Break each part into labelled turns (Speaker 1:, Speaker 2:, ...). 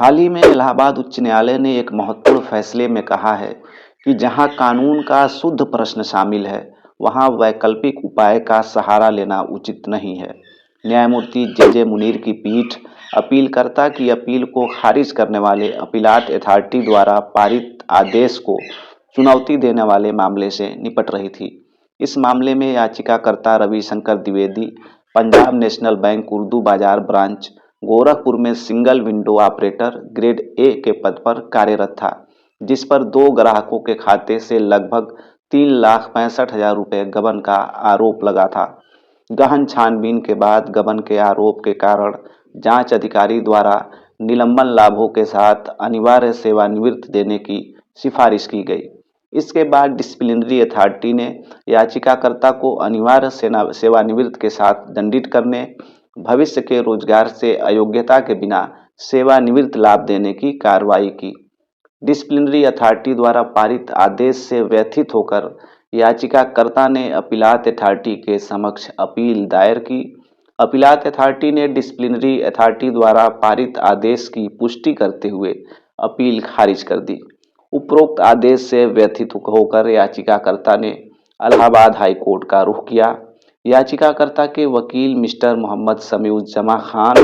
Speaker 1: हाल ही में इलाहाबाद उच्च न्यायालय ने एक महत्वपूर्ण फैसले में कहा है कि जहां कानून का शुद्ध प्रश्न शामिल है, वहां वैकल्पिक उपाय का सहारा लेना उचित नहीं है। न्यायमूर्ति जे मुनीर की पीठ अपीलकर्ता की अपील को खारिज करने वाले अपीलात अथॉरिटी द्वारा पारित आदेश को चुनौती देने वाले मामले से निपट रही थी। इस मामले में याचिकाकर्ता रविशंकर द्विवेदी पंजाब नेशनल बैंक उर्दू बाजार ब्रांच गोरखपुर में single window operator grade A के पद पर कार्यरत था, जिस पर 2 ग्राहकों के खाते से लगभग 3,65,000 रुपये गबन का आरोप लगा था। गहन छानबीन के बाद गबन के आरोप के कारण जांच अधिकारी द्वारा निलंबन लाभों के साथ अनिवार्य सेवानिवृत्ति देने की सिफारिश की गई। इसके बाद डिसिप्लिनरी अथॉरिटी ने याचिकाकर्ता को अनिवार्य सेवानिवृत्ति के साथ दंडित करने, भविष्य के रोजगार से अयोग्यता के बिना सेवानिवृत्ति लाभ देने की कार्रवाई की। डिसिप्लिनरी अथॉरिटी द्वारा पारित आदेश से व्यथित होकर याचिकाकर्ता ने अपीलात अथॉरिटी के समक्ष अपील दायर की। अपीलात अथॉरिटी ने डिसिप्लिनरी अथॉरिटी द्वारा पारित आदेश की पुष्टि करते हुए अपील खारिज कर दी। उपरोक्त आदेश से व्यथित होकर याचिकाकर्ता ने इलाहाबाद हाई कोर्ट का रुख किया। याचिकाकर्ता के वकील मिस्टर मोहम्मद समीउज्जमा खान,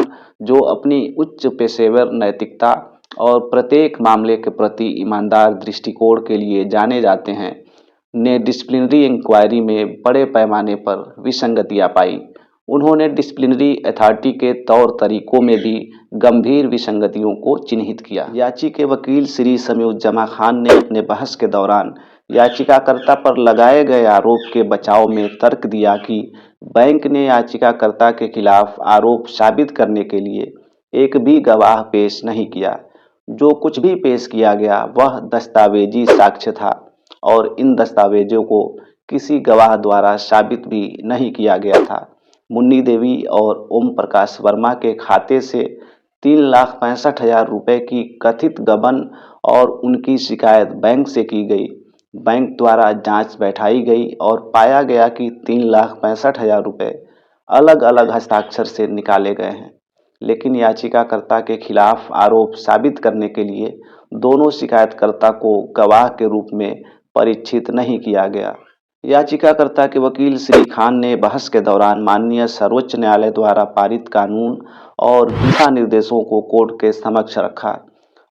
Speaker 1: जो अपनी उच्च पेशेवर नैतिकता और प्रत्येक मामले के प्रति ईमानदार दृष्टिकोण के लिए जाने जाते हैं, ने डिसिप्लिनरी इंक्वायरी में बड़े पैमाने पर विसंगतियां पाई। उन्होंने डिसिप्लिनरी अथॉरिटी के तौर तरीकों में भी गंभीर विसंगतियों को चिन्हित किया। याची के वकील श्री समीउज्जमा खान ने अपने बहस के दौरान याचिकाकर्ता पर लगाए गए आरोप के बचाव में तर्क दिया कि बैंक ने याचिकाकर्ता के खिलाफ आरोप साबित करने के लिए एक भी गवाह पेश नहीं किया। जो कुछ भी पेश किया गया वह दस्तावेजी साक्ष्य था और इन दस्तावेजों को किसी गवाह द्वारा साबित भी नहीं किया गया था। मुन्नी देवी और ओम प्रकाश वर्मा के खाते से 3,65,000 रुपये की कथित गबन और उनकी शिकायत बैंक से की गई। बैंक द्वारा जांच बैठाई गई और पाया गया कि 3,65,000 रुपये अलग अलग हस्ताक्षर से निकाले गए हैं, लेकिन याचिकाकर्ता के खिलाफ आरोप साबित करने के लिए दोनों शिकायतकर्ता को गवाह के रूप में परीक्षित नहीं किया गया। याचिकाकर्ता के वकील श्री खान ने बहस के दौरान माननीय सर्वोच्च न्यायालय द्वारा पारित कानून और दिशा निर्देशों को कोर्ट के समक्ष रखा।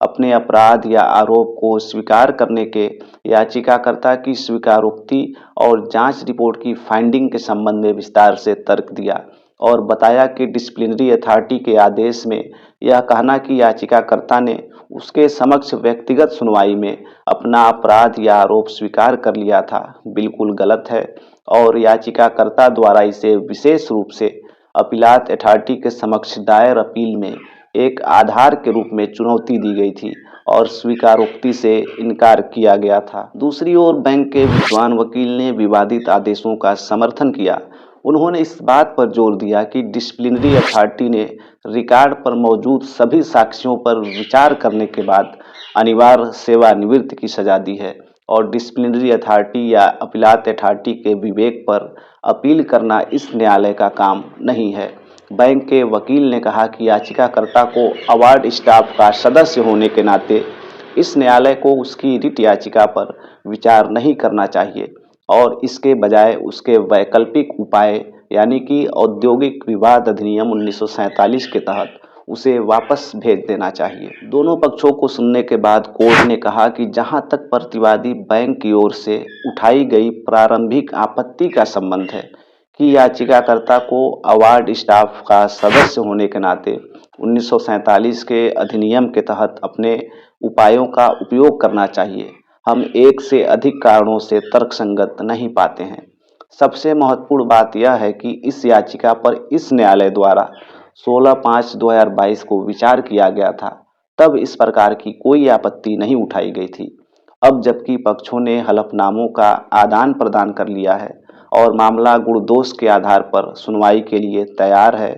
Speaker 1: अपने अपराध या आरोप को स्वीकार करने के याचिकाकर्ता की स्वीकारोक्ति और जांच रिपोर्ट की फाइंडिंग के संबंध में विस्तार से तर्क दिया और बताया कि डिसिप्लिनरी अथॉरिटी के आदेश में यह कहना कि याचिकाकर्ता ने उसके समक्ष व्यक्तिगत सुनवाई में अपना अपराध या आरोप स्वीकार कर लिया था, बिल्कुल गलत है और याचिकाकर्ता द्वारा इसे विशेष रूप से अपीलात अथॉरिटी के समक्ष दायर अपील में एक आधार के रूप में चुनौती दी गई थी और स्वीकारोक्ति से इनकार किया गया था। दूसरी ओर बैंक के विद्वान वकील ने विवादित आदेशों का समर्थन किया। उन्होंने इस बात पर जोर दिया कि डिसिप्लिनरी अथॉरिटी ने रिकॉर्ड पर मौजूद सभी साक्ष्यों पर विचार करने के बाद अनिवार्य सेवानिवृत्ति की सजा दी है और डिसिप्लिनरी अथॉरिटी या अपीलात अथॉरिटी के विवेक पर अपील करना इस न्यायालय का काम नहीं है। बैंक के वकील ने कहा कि याचिकाकर्ता को अवार्ड स्टाफ का सदस्य होने के नाते इस न्यायालय को उसकी रिट याचिका पर विचार नहीं करना चाहिए और इसके बजाय उसके वैकल्पिक उपाय यानी कि औद्योगिक विवाद अधिनियम 1947 के तहत उसे वापस भेज देना चाहिए। दोनों पक्षों को सुनने के बाद कोर्ट ने कहा कि जहां तक प्रतिवादी बैंक की ओर से उठाई गई प्रारंभिक आपत्ति का संबंध है कि याचिकाकर्ता को अवार्ड स्टाफ का सदस्य होने के नाते 1947 के अधिनियम के तहत अपने उपायों का उपयोग करना चाहिए, हम एक से अधिक कारणों से तर्कसंगत नहीं पाते हैं। सबसे महत्वपूर्ण बात यह है कि इस याचिका पर इस न्यायालय द्वारा 16/5/2022 को विचार किया गया था, तब इस प्रकार की कोई आपत्ति नहीं उठाई गई थी। अब जबकि पक्षों ने हलफनामों का आदान प्रदान कर लिया है और मामला गुण दोष के आधार पर सुनवाई के लिए तैयार है,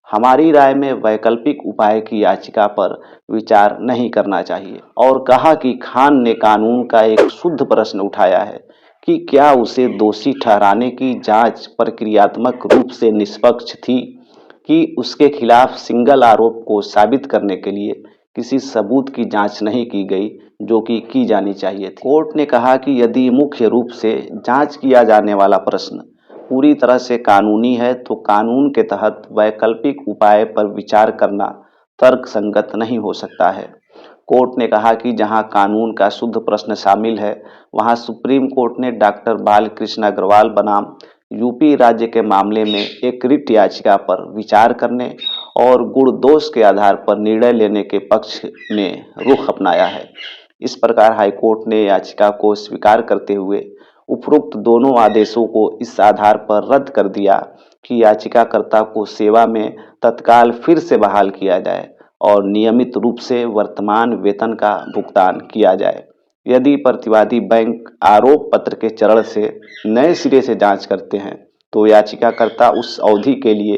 Speaker 1: हमारी राय में वैकल्पिक उपाय की याचिका पर विचार नहीं करना चाहिए और कहा कि खान ने कानून का एक शुद्ध प्रश्न उठाया है कि क्या उसे दोषी ठहराने की जांच प्रक्रियात्मक रूप से निष्पक्ष थी कि उसके खिलाफ सिंगल आरोप को साबित करने के लिए किसी सबूत की जांच नहीं की गई जो कि की जानी चाहिए थी। कोर्ट ने कहा कि यदि मुख्य रूप से जांच किया जाने वाला प्रश्न पूरी तरह से कानूनी है तो कानून के तहत वैकल्पिक उपाय पर विचार करना तर्कसंगत नहीं हो सकता है। कोर्ट ने कहा कि जहां कानून का शुद्ध प्रश्न शामिल है, वहां सुप्रीम कोर्ट ने डॉक्टर बालकृष्ण अग्रवाल बनाम यूपी राज्य के मामले में एक रिट याचिका पर विचार करने और गुण दोष के आधार पर निर्णय लेने के पक्ष में रुख अपनाया है। इस प्रकार हाईकोर्ट ने याचिका को स्वीकार करते हुए उपरोक्त दोनों आदेशों को इस आधार पर रद्द कर दिया कि याचिकाकर्ता को सेवा में तत्काल फिर से बहाल किया जाए और नियमित रूप से वर्तमान वेतन का भुगतान किया जाए। यदि प्रतिवादी बैंक आरोप पत्र के चरण से नए सिरे से जांच करते हैं तो याचिकाकर्ता उस अवधि के लिए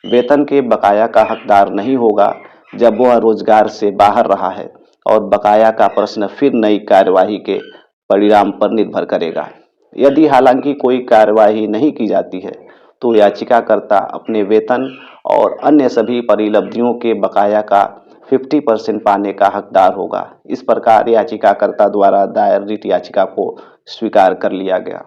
Speaker 1: वेतन के बकाया का हकदार नहीं होगा जब वह रोजगार से बाहर रहा है और बकाया का प्रश्न फिर नई कार्यवाही के परिणाम पर निर्भर करेगा। यदि हालांकि कोई कार्यवाही नहीं की जाती है तो याचिकाकर्ता अपने वेतन और अन्य सभी परिलब्धियों के बकाया का 50% पाने का हकदार होगा। इस प्रकार याचिकाकर्ता द्वारा दायर रिट याचिका को स्वीकार कर लिया गया।